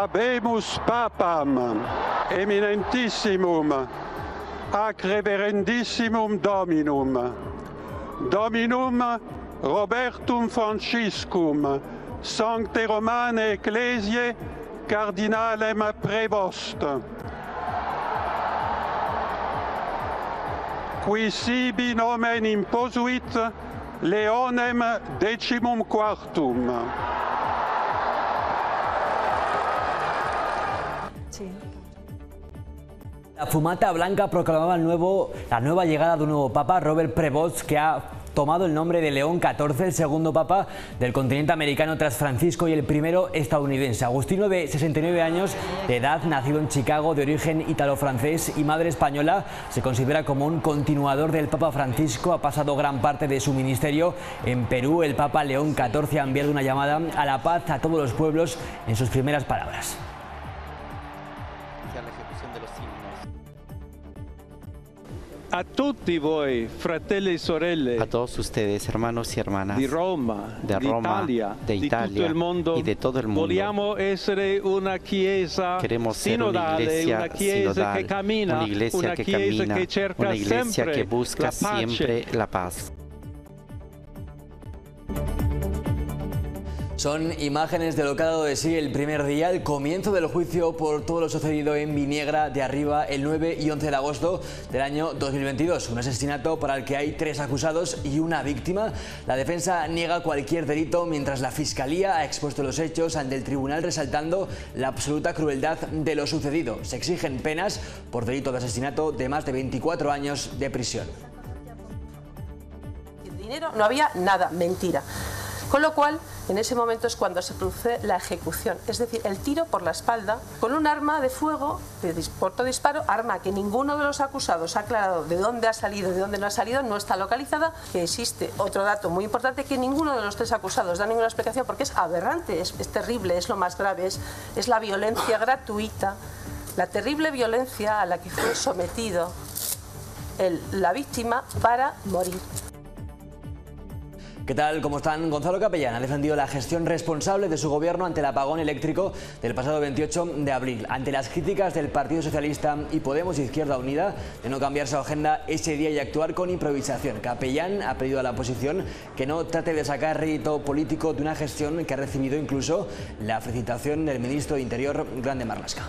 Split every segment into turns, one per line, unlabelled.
Habemus papam, eminentissimum, ac reverendissimum Dominum, Dominum Robertum Franciscum, Sancte Romane Ecclesiae, Cardinalem Prevost, qui sibi nomen imposuit Leonem XIV.
La fumata blanca proclamaba la nueva llegada de un nuevo papa, Robert Prevost, que ha tomado el nombre de León XIV, el segundo papa del continente americano tras Francisco y el primero estadounidense. Agustino, de 69 años de edad, nacido en Chicago, de origen ítalo-francés y madre española, se considera como un continuador del Papa Francisco. Ha pasado gran parte de su ministerio en Perú. El Papa León XIV ha enviado una llamada a la paz a todos los pueblos en sus primeras palabras.
A tutti voi, fratelli e sorelle,
a todos ustedes, hermanos y hermanas
de Roma,
de Italia y de todo el mundo. Queremos ser una iglesia sinodal, una iglesia que camina, una iglesia que busca siempre la paz.
Son imágenes de lo que ha dado de sí el primer día, el comienzo del juicio por todo lo sucedido en Viniegra de Arriba el 9 y 11 de agosto del año 2022. Un asesinato para el que hay 3 acusados y una víctima. La defensa niega cualquier delito, mientras la Fiscalía ha expuesto los hechos ante el tribunal, resaltando la absoluta crueldad de lo sucedido. Se exigen penas por delito de asesinato de más de 24 años de prisión.
Sin dinero no había nada, mentira. Con lo cual, en ese momento es cuando se produce la ejecución, es decir, el tiro por la espalda con un arma de fuego, de corto disparo, arma que ninguno de los acusados ha aclarado de dónde ha salido, de dónde no ha salido, no está localizada. Que existe otro dato muy importante, que ninguno de los 3 acusados da ninguna explicación, porque es aberrante, es terrible, es lo más grave, es la violencia gratuita, la terrible violencia a la que fue sometido la víctima para morir.
¿Qué tal? ¿Cómo están? Gonzalo Capellán ha defendido la gestión responsable de su gobierno ante el apagón eléctrico del pasado 28 de abril. Ante las críticas del Partido Socialista y Podemos Izquierda Unida de no cambiar su agenda ese día y actuar con improvisación, Capellán ha pedido a la oposición que no trate de sacar rédito político de una gestión que ha recibido incluso la felicitación del ministro de Interior, Grande Marlaska.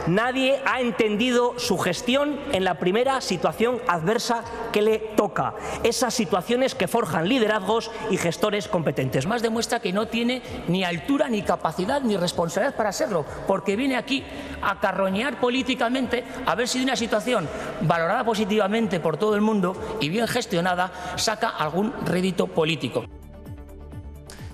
Nadie ha entendido su gestión en la primera situación adversa que le toca. Esas situaciones que forjan liderazgos y gestores competentes. Más demuestra que no tiene ni altura, ni capacidad, ni responsabilidad para serlo, porque viene aquí a carroñear políticamente a ver si de una situación valorada positivamente por todo el mundo y bien gestionada saca algún rédito político.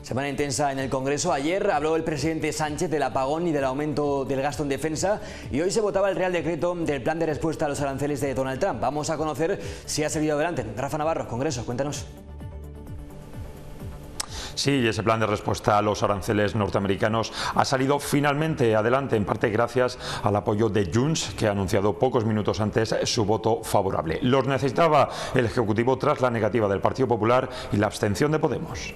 Semana intensa en el Congreso. Ayer habló el presidente Sánchez del apagón y del aumento del gasto en defensa, y hoy se votaba el Real Decreto del plan de respuesta a los aranceles de Donald Trump. Vamos a conocer si ha salido adelante. Rafa Navarro, Congreso, cuéntanos.
Sí, ese plan de respuesta a los aranceles norteamericanos ha salido finalmente adelante, en parte gracias al apoyo de Junts, que ha anunciado pocos minutos antes su voto favorable. Los necesitaba el Ejecutivo tras la negativa del Partido Popular y la abstención de Podemos.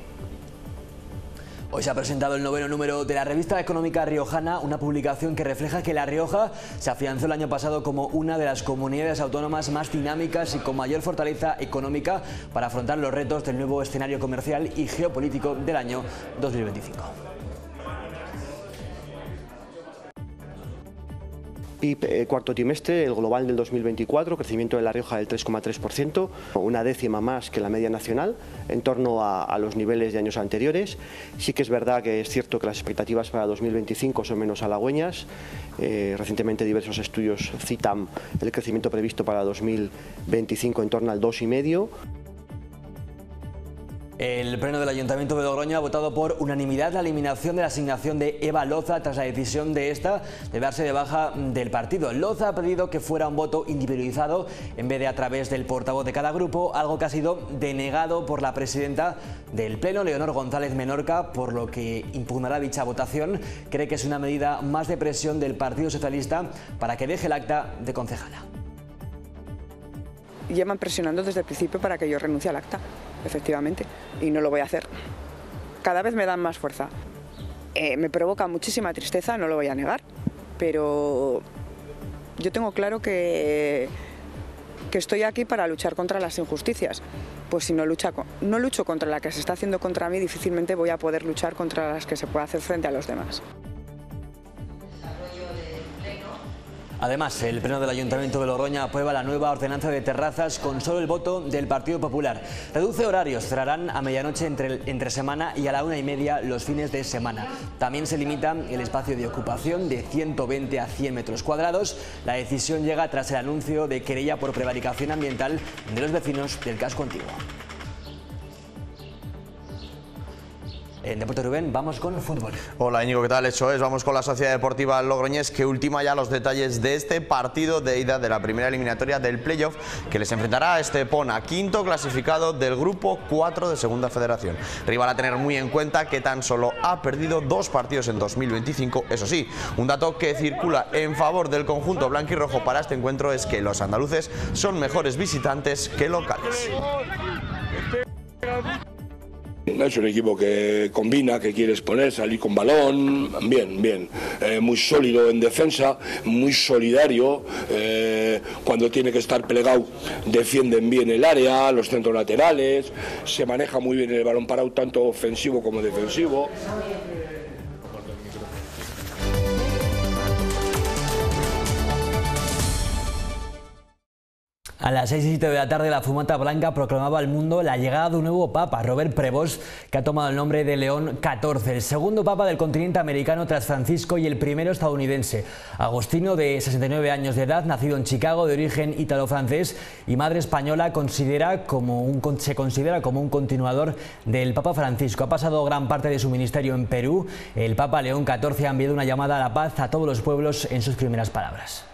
Hoy se ha presentado el 9º número de la revista económica riojana, una publicación que refleja que La Rioja se afianzó el año pasado como una de las comunidades autónomas más dinámicas y con mayor fortaleza económica para afrontar los retos del nuevo escenario comercial y geopolítico del año 2025.
PIB cuarto trimestre, el global del 2024, crecimiento de La Rioja del 3,3%, una décima más que la media nacional, en torno a los niveles de años anteriores. Sí que es verdad que es cierto que las expectativas para 2025 son menos halagüeñas. Recientemente diversos estudios citan el crecimiento previsto para 2025 en torno al 2,5%.
El Pleno del Ayuntamiento de Logroño ha votado por unanimidad la eliminación de la asignación de Eva Loza tras la decisión de esta de darse de baja del partido. Loza ha pedido que fuera un voto individualizado en vez de a través del portavoz de cada grupo, algo que ha sido denegado por la presidenta del Pleno, Leonor González Menorca, por lo que impugnará dicha votación. Cree que es una medida más de presión del Partido Socialista para que deje el acta de concejala.
Llevan presionando desde el principio para que yo renuncie al acta, efectivamente, y no lo voy a hacer. Cada vez me dan más fuerza. Me provoca muchísima tristeza, no lo voy a negar, pero yo tengo claro que estoy aquí para luchar contra las injusticias. Pues si no lucho contra la que se está haciendo contra mí, difícilmente voy a poder luchar contra las que se puede hacer frente a los demás.
Además, el Pleno del Ayuntamiento de Logroña aprueba la nueva ordenanza de terrazas con solo el voto del Partido Popular. Reduce horarios, cerrarán a medianoche entre semana y a la 1:30 los fines de semana. También se limita el espacio de ocupación de 120 a 100 metros cuadrados. La decisión llega tras el anuncio de querella por prevaricación ambiental de los vecinos del casco antiguo. En Deporte Rubén, vamos con el fútbol.
Hola Íñigo, ¿qué tal? Eso es, vamos con la Sociedad Deportiva Logroñés, que ultima ya los detalles de este partido de ida de la primera eliminatoria del playoff, que les enfrentará a Estepona, quinto clasificado del grupo 4 de Segunda Federación. Rival a tener muy en cuenta, que tan solo ha perdido 2 partidos en 2025. Eso sí, un dato que circula en favor del conjunto blanquirrojo para este encuentro es que los andaluces son mejores visitantes que locales.
Es un equipo que combina, que quiere exponer, salir con balón, bien, muy sólido en defensa, muy solidario, cuando tiene que estar plegado defienden bien el área, los centros laterales, se maneja muy bien el balón parado, tanto ofensivo como defensivo.
A las 6 y 7 de la tarde, la Fumata Blanca proclamaba al mundo la llegada de un nuevo papa, Robert Prevost, que ha tomado el nombre de León XIV, el segundo papa del continente americano tras Francisco y el primero estadounidense. Agostino, de 69 años de edad, nacido en Chicago, de origen ítalo-francés y madre española, se considera como un continuador del Papa Francisco. Ha pasado gran parte de su ministerio en Perú. El Papa León XIV ha enviado una llamada a la paz a todos los pueblos en sus primeras palabras.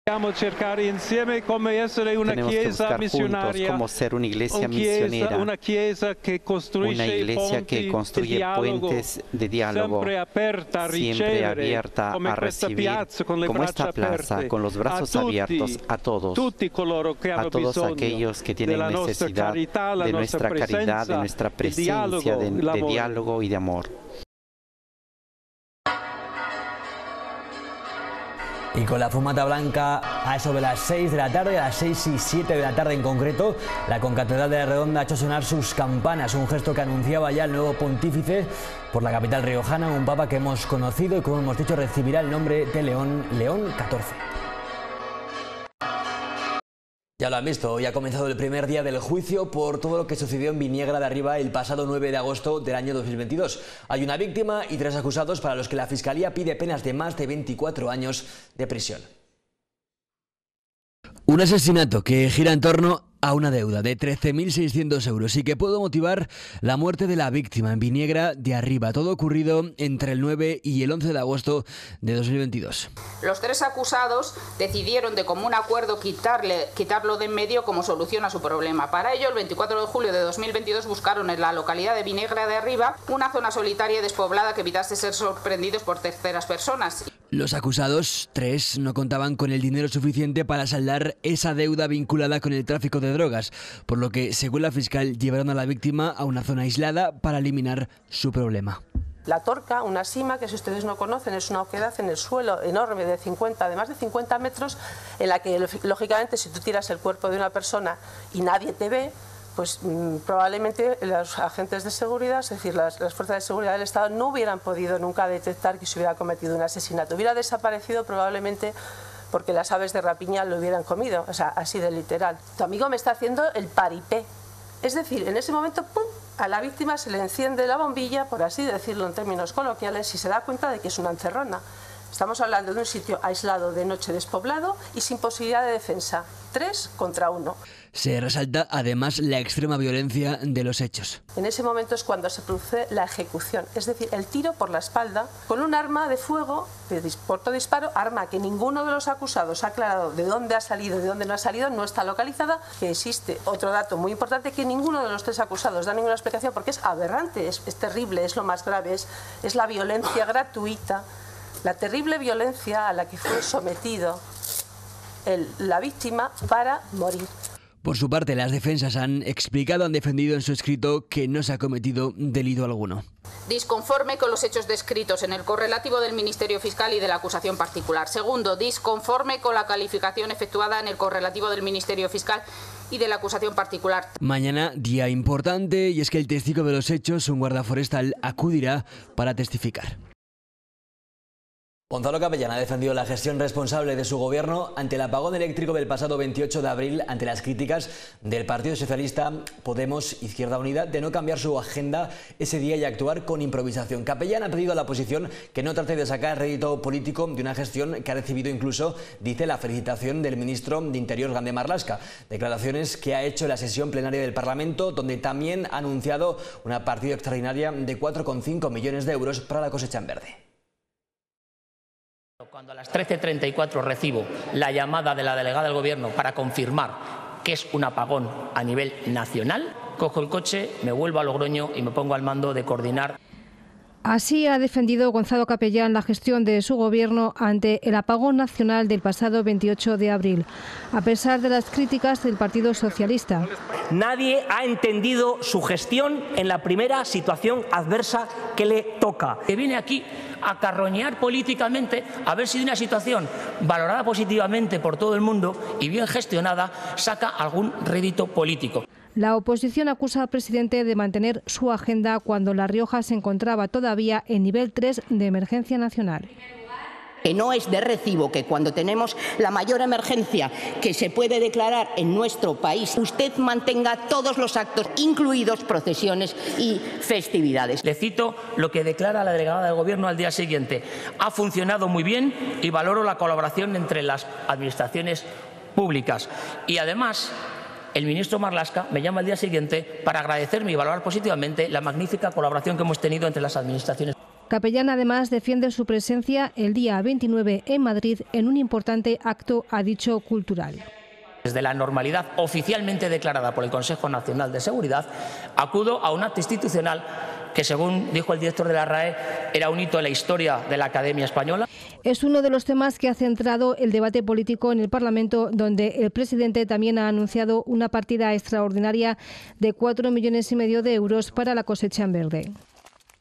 Dobbiamo cercare insieme come essere una chiesa missionaria,
como ser una iglesia misionera,
una iglesia que construye puentes de diálogo, siempre abierta a recibir,
como esta plaza, con los brazos abiertos a todos aquellos que tienen necesidad de nuestra caridad, de nuestra presencia, de diálogo y de amor.
Y con la Fumata Blanca a eso de las 6 de la tarde, a las 6 y 7 de la tarde en concreto, la Concatedral de la Redonda ha hecho sonar sus campanas, un gesto que anunciaba ya el nuevo pontífice por la capital riojana, un papa que hemos conocido y, como hemos dicho, recibirá el nombre de León XIV. Ya lo han visto, hoy ha comenzado el primer día del juicio por todo lo que sucedió en Viniegra de Arriba el pasado 9 de agosto del año 2022. Hay una víctima y 3 acusados para los que la Fiscalía pide penas de más de 24 años de prisión. Un asesinato que gira en torno a una deuda de 13.600 euros y que pudo motivar la muerte de la víctima en Viniegra de Arriba. Todo ocurrido entre el 9 y el 11 de agosto de 2022.
Los 3 acusados decidieron de común acuerdo quitarlo de en medio como solución a su problema. Para ello, el 24 de julio de 2022 buscaron en la localidad de Viniegra de Arriba una zona solitaria y despoblada que evitase ser sorprendidos por terceras personas.
Los acusados, 3, no contaban con el dinero suficiente para saldar esa deuda vinculada con el tráfico de drogas, por lo que, según la fiscal, llevaron a la víctima a una zona aislada para eliminar su problema.
La Torca, una sima que, si ustedes no conocen, es una oquedad en el suelo enorme de más de 50 metros, en la que, lógicamente, si tú tiras el cuerpo de una persona y nadie te ve, pues probablemente los agentes de seguridad, es decir, las fuerzas de seguridad del Estado, no hubieran podido nunca detectar que se hubiera cometido un asesinato. Hubiera desaparecido probablemente porque las aves de rapiña lo hubieran comido, o sea, así de literal. Tu amigo me está haciendo el paripé. Es decir, en ese momento, ¡pum!, a la víctima se le enciende la bombilla, por así decirlo en términos coloquiales, y se da cuenta de que es una encerrona. Estamos hablando de un sitio aislado, de noche, despoblado y sin posibilidad de defensa. 3 contra 1.
Se resalta además la extrema violencia de los hechos.
En ese momento es cuando se produce la ejecución, es decir, el tiro por la espalda con un arma de fuego, de disparo, arma que ninguno de los acusados ha aclarado de dónde ha salido, de dónde no ha salido, no está localizada, que existe otro dato muy importante, que ninguno de los 3 acusados da ninguna explicación porque es aberrante, es terrible, es lo más grave, es la violencia gratuita, la terrible violencia a la que fue sometido la víctima para morir.
Por su parte, las defensas han defendido en su escrito que no se ha cometido delito alguno.
Disconforme con los hechos descritos en el correlativo del Ministerio Fiscal y de la acusación particular. Segundo, disconforme con la calificación efectuada en el correlativo del Ministerio Fiscal y de la acusación particular.
Mañana, día importante, y es que el testigo de los hechos, un guarda forestal, acudirá para testificar. Gonzalo Capellán ha defendido la gestión responsable de su gobierno ante el apagón eléctrico del pasado 28 de abril, ante las críticas del Partido Socialista, Podemos, Izquierda Unida, de no cambiar su agenda ese día y actuar con improvisación. Capellán ha pedido a la oposición que no trate de sacar rédito político de una gestión que ha recibido incluso, dice, la felicitación del ministro de Interior, Grande Marlaska. Declaraciones que ha hecho en la sesión plenaria del Parlamento, donde también ha anunciado una partida extraordinaria de 4,5 millones de euros para la cosecha en verde.
Cuando a las 13:34 recibo la llamada de la delegada del Gobierno para confirmar que es un apagón a nivel nacional, cojo el coche, me vuelvo a Logroño y me pongo al mando de coordinar.
Así ha defendido Gonzalo Capellán la gestión de su gobierno ante el apagón nacional del pasado 28 de abril, a pesar de las críticas del Partido Socialista.
Nadie ha entendido su gestión en la primera situación adversa que le toca. Que viene aquí a carroñear políticamente a ver si de una situación valorada positivamente por todo el mundo y bien gestionada saca algún rédito político.
La oposición acusa al presidente de mantener su agenda cuando La Rioja se encontraba todavía en nivel 3 de emergencia nacional.
Que no es de recibo que cuando tenemos la mayor emergencia que se puede declarar en nuestro país, usted mantenga todos los actos, incluidos procesiones y festividades.
Le cito lo que declara la delegada del Gobierno al día siguiente. Ha funcionado muy bien y valoro la colaboración entre las administraciones públicas. Y además, el ministro Marlaska me llama al día siguiente para agradecerme y valorar positivamente la magnífica colaboración que hemos tenido entre las administraciones.
Capellán además defiende su presencia el día 29 en Madrid en un importante acto, ha dicho, cultural.
Desde la normalidad oficialmente declarada por el Consejo Nacional de Seguridad, acudo a un acto institucional que, según dijo el director de la RAE, era un hito en la historia de la Academia Española.
Es uno de los temas que ha centrado el debate político en el Parlamento, donde el presidente también ha anunciado una partida extraordinaria de 4,5 millones de euros para la cosecha en verde.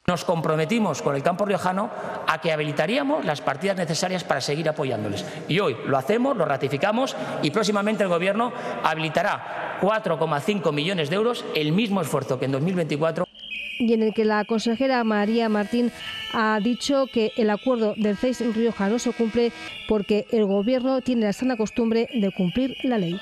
Nos comprometimos con el campo riojano a que habilitaríamos las partidas necesarias para seguir apoyándoles. Y hoy lo hacemos, lo ratificamos y próximamente el Gobierno habilitará 4,5 millones de euros, el mismo esfuerzo que en 2024.
Y en el que la consejera María Martín ha dicho que el acuerdo del CEIS Rioja no se cumple porque el Gobierno tiene la sana costumbre de cumplir la ley.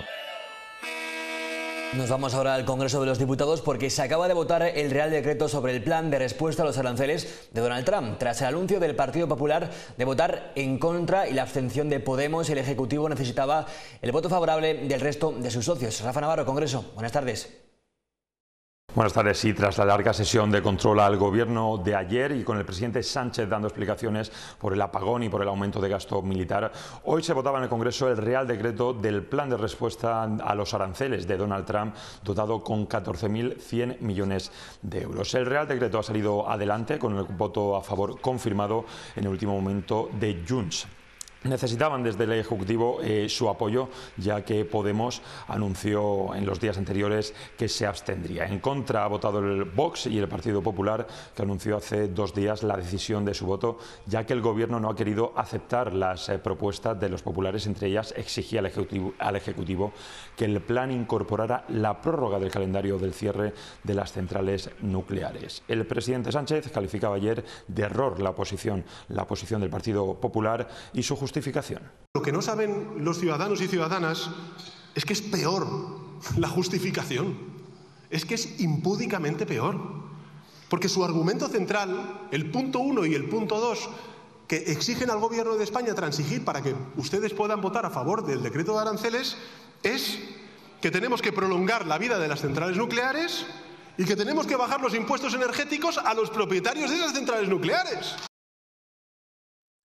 Nos vamos ahora al Congreso de los Diputados porque se acaba de votar el Real Decreto sobre el plan de respuesta a los aranceles de Donald Trump, tras el anuncio del Partido Popular de votar en contra y la abstención de Podemos. El Ejecutivo necesitaba el voto favorable del resto de sus socios. Rafa Navarro, Congreso, buenas tardes.
Buenas tardes. Y tras la larga sesión de control al Gobierno de ayer y con el presidente Sánchez dando explicaciones por el apagón y por el aumento de gasto militar, hoy se votaba en el Congreso el Real Decreto del plan de respuesta a los aranceles de Donald Trump, dotado con 14.100 millones de euros. El Real Decreto ha salido adelante con el voto a favor confirmado en el último momento de Junts. Necesitaban desde el Ejecutivo su apoyo, ya que Podemos anunció en los días anteriores que se abstendría. En contra ha votado el Vox y el Partido Popular, que anunció hace 2 días la decisión de su voto, ya que el Gobierno no ha querido aceptar las propuestas de los populares. Entre ellas exigía al Ejecutivo que el plan incorporara la prórroga del calendario del cierre de las centrales nucleares. El presidente Sánchez calificaba ayer de error la posición del Partido Popular y su justificación.
Lo que no saben los ciudadanos y ciudadanas es que es peor la justificación, es que es impúdicamente peor, porque su argumento central, el punto 1 y el punto 2, que exigen al Gobierno de España transigir para que ustedes puedan votar a favor del decreto de aranceles, es que tenemos que prolongar la vida de las centrales nucleares y que tenemos que bajar los impuestos energéticos a los propietarios de esas centrales nucleares.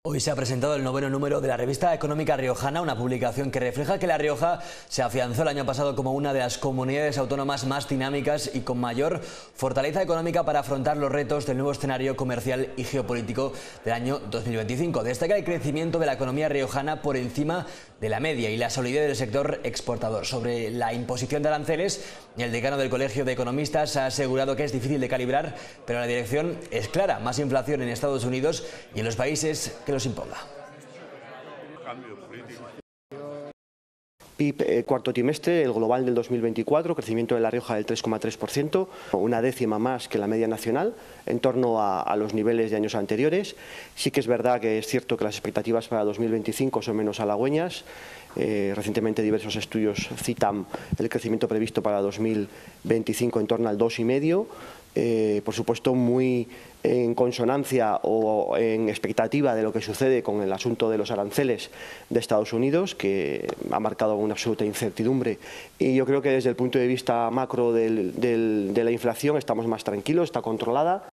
Hoy se ha presentado el 9º número de la revista económica riojana, una publicación que refleja que La Rioja se afianzó el año pasado como una de las comunidades autónomas más dinámicas y con mayor fortaleza económica para afrontar los retos del nuevo escenario comercial y geopolítico del año 2025. Destaca el crecimiento de la economía riojana por encima de la media y la solidez del sector exportador. Sobre la imposición de aranceles, el decano del Colegio de Economistas ha asegurado que es difícil de calibrar, pero la dirección es clara: más inflación en Estados Unidos y en los países que los imponga.
PIB cuarto trimestre, el global del 2024, crecimiento de La Rioja del 3,3%, una décima más que la media nacional, en torno a los niveles de años anteriores. Sí que es verdad que es cierto que las expectativas para 2025 son menos halagüeñas. Recientemente diversos estudios citan el crecimiento previsto para 2025 en torno al 2,5%. Por supuesto, muy en consonancia o en expectativa de lo que sucede con el asunto de los aranceles de Estados Unidos, que ha marcado una absoluta incertidumbre. Y yo creo que desde el punto de vista macro de la inflación estamos más tranquilos, está controlada.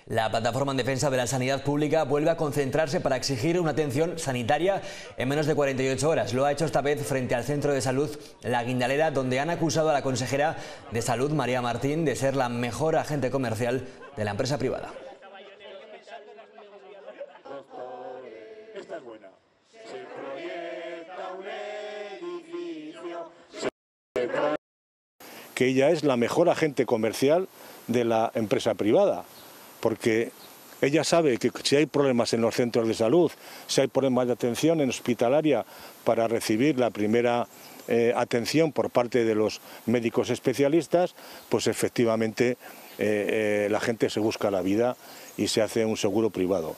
La plataforma en defensa de la sanidad pública vuelve a concentrarse para exigir una atención sanitaria en menos de 48 horas. Lo ha hecho esta vez frente al Centro de Salud La Guindalera, donde han acusado a la consejera de Salud, María Martín, de ser la mejor agente comercial de la empresa privada.
Que ella es la mejor agente comercial de la empresa privada, porque ella sabe que si hay problemas en los centros de salud, si hay problemas de atención en hospitalaria para recibir la primera atención por parte de los médicos especialistas, pues efectivamente la gente se busca la vida y se hace un seguro privado.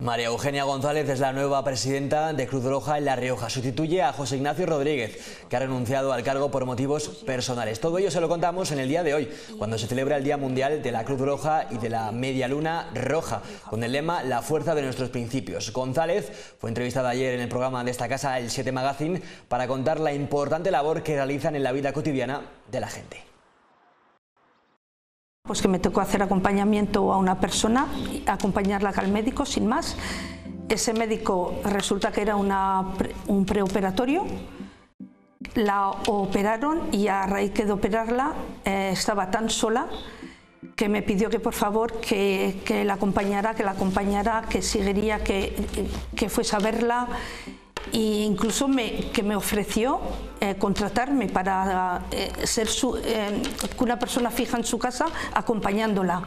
María Eugenia González es la nueva presidenta de Cruz Roja en La Rioja. Sustituye a José Ignacio Rodríguez, que ha renunciado al cargo por motivos personales. Todo ello se lo contamos en el día de hoy, cuando se celebra el Día Mundial de la Cruz Roja y de la Media Luna Roja, con el lema La fuerza de nuestros principios. González fue entrevistada ayer en el programa de esta casa, El 7 Magazine, para contar la importante labor que realizan en la vida cotidiana de la gente.
Pues que me tocó hacer acompañamiento a una persona, acompañarla al médico sin más. Ese médico resulta que era un preoperatorio, la operaron y a raíz de operarla estaba tan sola que me pidió que por favor que la acompañara, que seguiría, que fuese a verla. E incluso que me ofreció contratarme para ser una persona fija en su casa acompañándola.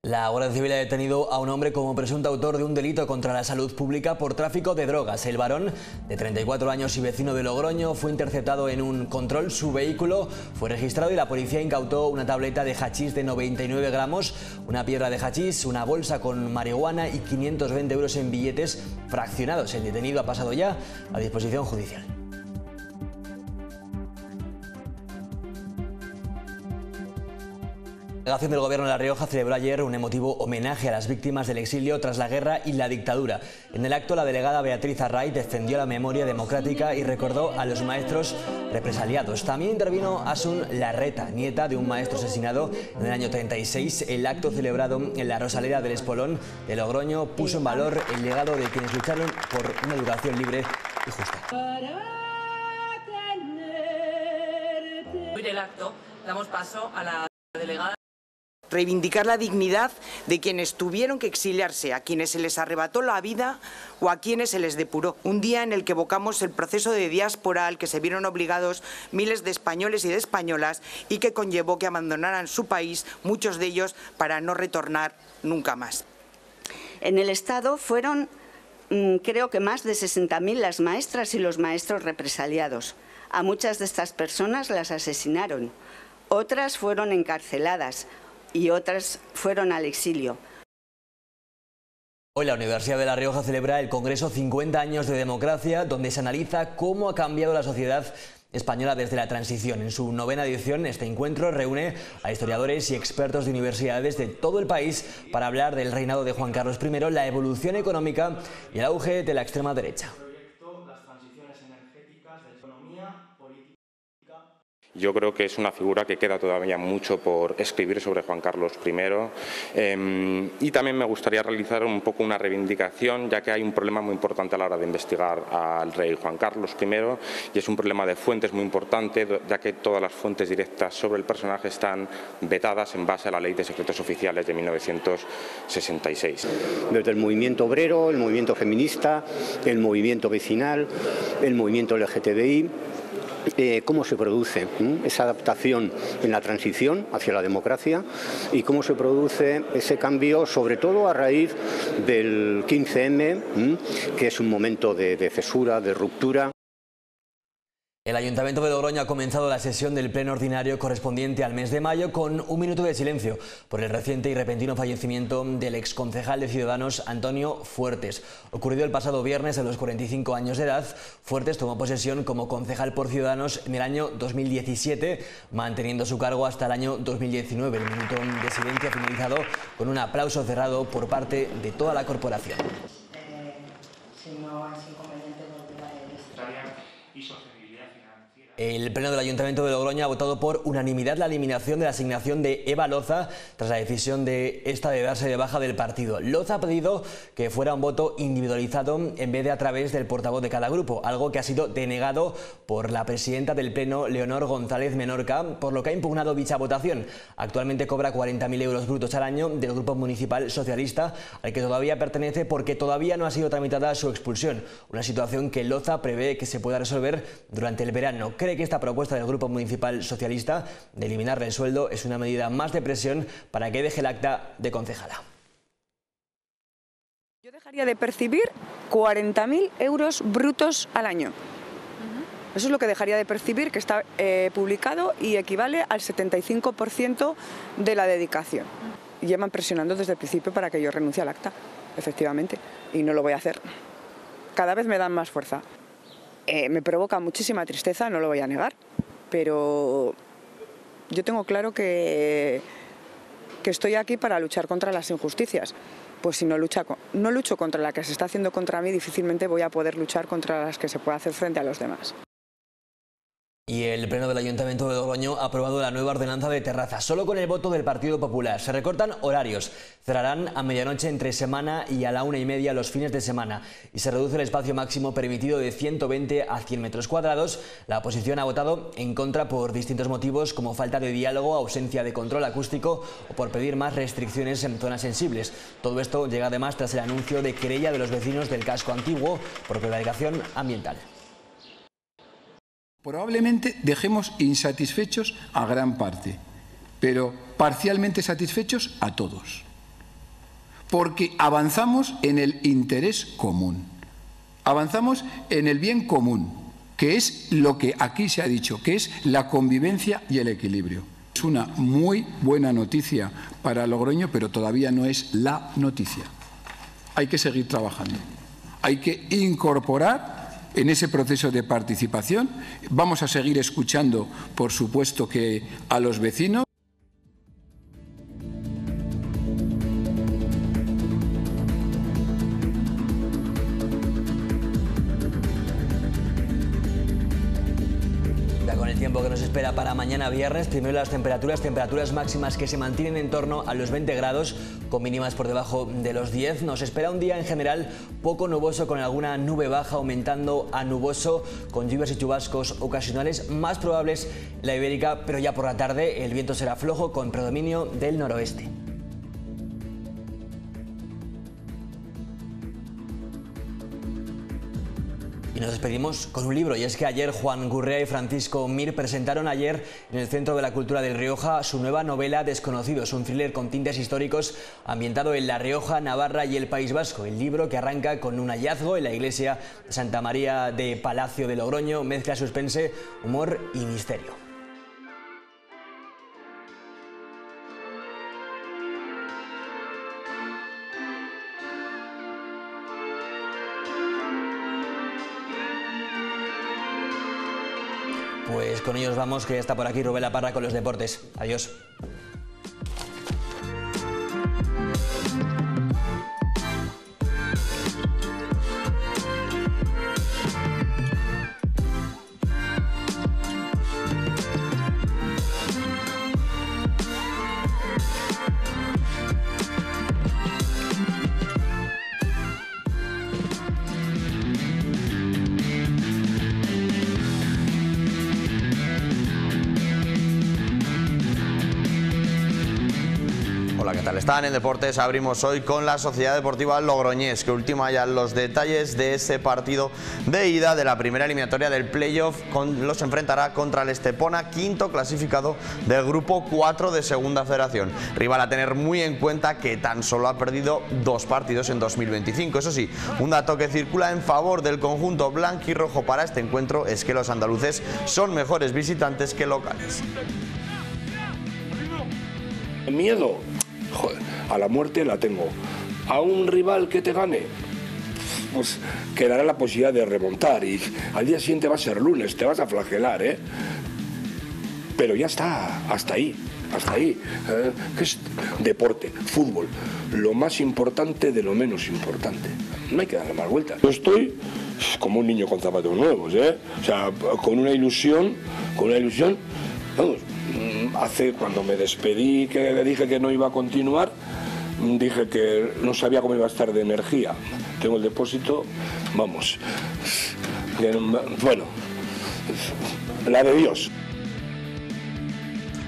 La Guardia Civil ha detenido a un hombre como presunto autor de un delito contra la salud pública por tráfico de drogas. El varón, de 34 años y vecino de Logroño, fue interceptado en un control. Su vehículo fue registrado y la policía incautó una tableta de hachís de 99 gramos, una piedra de hachís, una bolsa con marihuana y 520 euros en billetes fraccionados. El detenido ha pasado ya a disposición judicial. La delegación del Gobierno de La Rioja celebró ayer un emotivo homenaje a las víctimas del exilio tras la guerra y la dictadura. En el acto, la delegada Beatriz Array defendió la memoria democrática y recordó a los maestros represaliados. También intervino Asun Larreta, nieta de un maestro asesinado en el año 36. El acto celebrado en la Rosaleda del Espolón de Logroño puso en valor el legado de quienes lucharon por una educación libre y justa.
En el acto damos paso a la delegada.
Reivindicar la dignidad de quienes tuvieron que exiliarse, a quienes se les arrebató la vida o a quienes se les depuró. Un día en el que evocamos el proceso de diáspora al que se vieron obligados miles de españoles y de españolas y que conllevó que abandonaran su país, muchos de ellos, para no retornar nunca más.
En el Estado fueron, creo que más de 60.000 las maestras y los maestros represaliados. A muchas de estas personas las asesinaron, otras fueron encarceladas y otras fueron al exilio.
Hoy la Universidad de La Rioja celebra el Congreso 50 años de democracia, donde se analiza cómo ha cambiado la sociedad española desde la transición. En su 9ª edición, este encuentro reúne a historiadores y expertos de universidades de todo el país para hablar del reinado de Juan Carlos I, la evolución económica y el auge de la extrema derecha.
Yo creo que es una figura que queda todavía mucho por escribir sobre Juan Carlos I. Y también me gustaría realizar un poco una reivindicación, ya que hay un problema muy importante a la hora de investigar al rey Juan Carlos I, y es un problema de fuentes muy importante, ya que todas las fuentes directas sobre el personaje están vetadas en base a la Ley de Secretos Oficiales de 1966.
Desde el movimiento obrero, el movimiento feminista, el movimiento vecinal, el movimiento LGTBI, cómo se produce esa adaptación en la transición hacia la democracia y cómo se produce ese cambio, sobre todo a raíz del 15M, que es un momento de cesura, de ruptura.
El Ayuntamiento de Logroño ha comenzado la sesión del pleno ordinario correspondiente al mes de mayo con un minuto de silencio por el reciente y repentino fallecimiento del exconcejal de Ciudadanos Antonio Fuertes. Ocurrido el pasado viernes a los 45 años de edad, Fuertes tomó posesión como concejal por Ciudadanos en el año 2017, manteniendo su cargo hasta el año 2019. El minuto de silencio ha finalizado con un aplauso cerrado por parte de toda la corporación. El Pleno del Ayuntamiento de Logroño ha votado por unanimidad la eliminación de la asignación de Eva Loza tras la decisión de esta de darse de baja del partido. Loza ha pedido que fuera un voto individualizado en vez de a través del portavoz de cada grupo, algo que ha sido denegado por la presidenta del Pleno, Leonor González Menorca, por lo que ha impugnado dicha votación. Actualmente cobra 40.000 euros brutos al año del Grupo Municipal Socialista, al que todavía pertenece porque todavía no ha sido tramitada su expulsión, una situación que Loza prevé que se pueda resolver durante el verano. Cree que esta propuesta del Grupo Municipal Socialista de eliminarle el sueldo es una medida más de presión para que deje el acta de concejala.
Yo dejaría de percibir 40.000 euros brutos al año. Eso es lo que dejaría de percibir, que está publicado y equivale al 75% de la dedicación. Llevan presionando desde el principio para que yo renuncie al acta, efectivamente, y no lo voy a hacer. Cada vez me dan más fuerza. Me provoca muchísima tristeza, no lo voy a negar, pero yo tengo claro que estoy aquí para luchar contra las injusticias. Pues si no lucho contra la que se está haciendo contra mí, difícilmente voy a poder luchar contra las que se puede hacer frente a los demás.
Y el Pleno del Ayuntamiento de Logroño ha aprobado la nueva ordenanza de terrazas, solo con el voto del Partido Popular. Se recortan horarios, cerrarán a medianoche entre semana y a la 1:30 los fines de semana y se reduce el espacio máximo permitido de 120 a 100 metros cuadrados. La oposición ha votado en contra por distintos motivos, como falta de diálogo, ausencia de control acústico o por pedir más restricciones en zonas sensibles. Todo esto llega además tras el anuncio de querella de los vecinos del casco antiguo por prevaricación ambiental.
Probablemente dejemos insatisfechos a gran parte, pero parcialmente satisfechos a todos, porque avanzamos en el interés común, avanzamos en el bien común, que es lo que aquí se ha dicho, que es la convivencia y el equilibrio. Es una muy buena noticia para Logroño, pero todavía no es la noticia. Hay que seguir trabajando, hay que incorporar en ese proceso de participación. Vamos a seguir escuchando, por supuesto, que a los vecinos.
Con el tiempo que nos espera para mañana viernes, primero las temperaturas máximas que se mantienen en torno a los 20 grados, con mínimas por debajo de los 10. Nos espera un día en general poco nuboso, con alguna nube baja aumentando a nuboso, con lluvias y chubascos ocasionales más probables en la Ibérica, pero ya por la tarde el viento será flojo con predominio del noroeste. Y nos despedimos con un libro, y es que ayer Juan Gurrea y Francisco Mir presentaron ayer en el Centro de la Cultura de Rioja su nueva novela Desconocidos, un thriller con tintes históricos ambientado en La Rioja, Navarra y el País Vasco. El libro, que arranca con un hallazgo en la iglesia de Santa María de Palacio de Logroño, mezcla suspense, humor y misterio. Pues con ellos vamos, que ya está por aquí Rubén La Parra con los deportes. Adiós.
¿Qué tal están? En Deportes abrimos hoy con la Sociedad Deportiva Logroñés, que ultima ya los detalles de ese partido de ida de la primera eliminatoria del playoff. Los enfrentará contra el Estepona, quinto clasificado del grupo 4 de Segunda Federación. Rival a tener muy en cuenta que tan solo ha perdido 2 partidos en 2025. Eso sí, un dato que circula en favor del conjunto blanquirrojo para este encuentro es que los andaluces son mejores visitantes que locales.
Miedo, joder, a la muerte la tengo. A un rival que te gane, pues quedará la posibilidad de remontar y al día siguiente va a ser lunes, te vas a flagelar, ¿eh? Pero ya está, hasta ahí, que es deporte, fútbol, lo más importante de lo menos importante. No hay que darle más vueltas. Yo estoy como un niño con zapatos nuevos, ¿eh? O sea, con una ilusión, vamos. Cuando me despedí, que le dije que no iba a continuar, dije que no sabía cómo iba a estar de energía. Tengo el depósito, vamos, bueno, la de Dios.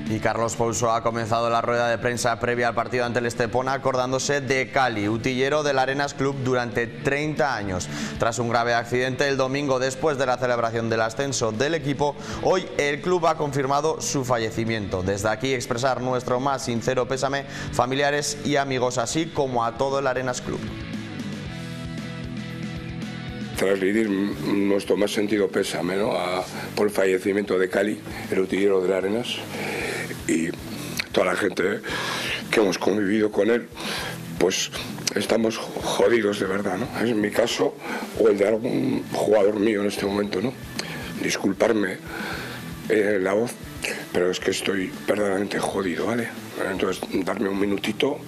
Y Carlos Pouso ha comenzado la rueda de prensa previa al partido ante el Estepona acordándose de Cali, utillero del Arenas Club durante 30 años. Tras un grave accidente el domingo después de la celebración del ascenso del equipo, hoy el club ha confirmado su fallecimiento. Desde aquí expresar nuestro más sincero pésame, familiares y amigos, así como a todo el Arenas Club.
Transmitir nuestro más sentido pésame, ¿no? Por el fallecimiento de Cali, el utillero del Arenas, y toda la gente que hemos convivido con él, pues estamos jodidos de verdad, ¿no? Es mi caso o el de algún jugador mío en este momento, ¿no? Disculparme la voz, pero es que estoy verdaderamente jodido, ¿vale? Entonces, darme un minutito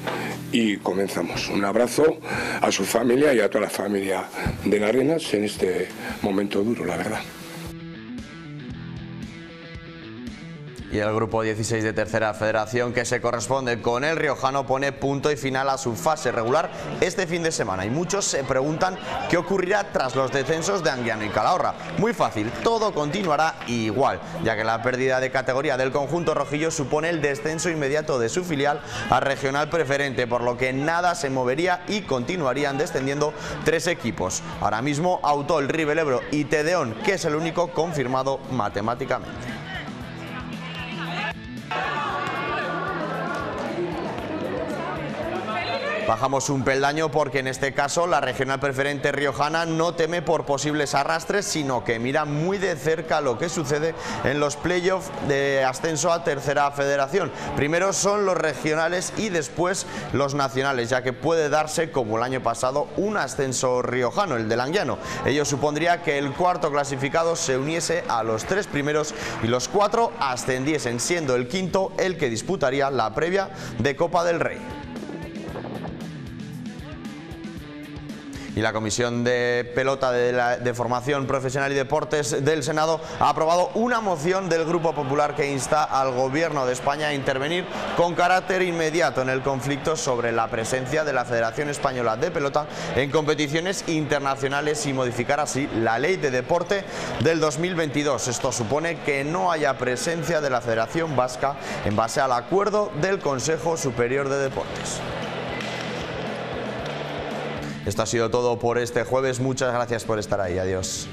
y comenzamos. Un abrazo a su familia y a toda la familia de Arenas en este momento duro, la verdad.
Y el grupo 16 de Tercera Federación, que se corresponde con el riojano, pone punto y final a su fase regular este fin de semana. Y muchos se preguntan qué ocurrirá tras los descensos de Anguiano y Calahorra. Muy fácil, todo continuará igual, ya que la pérdida de categoría del conjunto rojillo supone el descenso inmediato de su filial a regional preferente, por lo que nada se movería y continuarían descendiendo 3 equipos. Ahora mismo Autol, Rivel Ebro y Tedeón, que es el único confirmado matemáticamente. Bajamos un peldaño porque en este caso la regional preferente riojana no teme por posibles arrastres, sino que mira muy de cerca lo que sucede en los playoffs de ascenso a Tercera Federación. Primero son los regionales y después los nacionales, ya que puede darse, como el año pasado, un ascenso riojano, el del Anguiano. Ello supondría que el cuarto clasificado se uniese a los 3 primeros y los 4 ascendiesen, siendo el quinto el que disputaría la previa de Copa del Rey. Y la Comisión de Pelota de Formación Profesional y Deportes del Senado ha aprobado una moción del Grupo Popular que insta al Gobierno de España a intervenir con carácter inmediato en el conflicto sobre la presencia de la Federación Española de Pelota en competiciones internacionales y modificar así la Ley de Deporte del 2022. Esto supone que no haya presencia de la Federación Vasca en base al acuerdo del Consejo Superior de Deportes. Esto ha sido todo por este jueves. Muchas gracias por estar ahí. Adiós.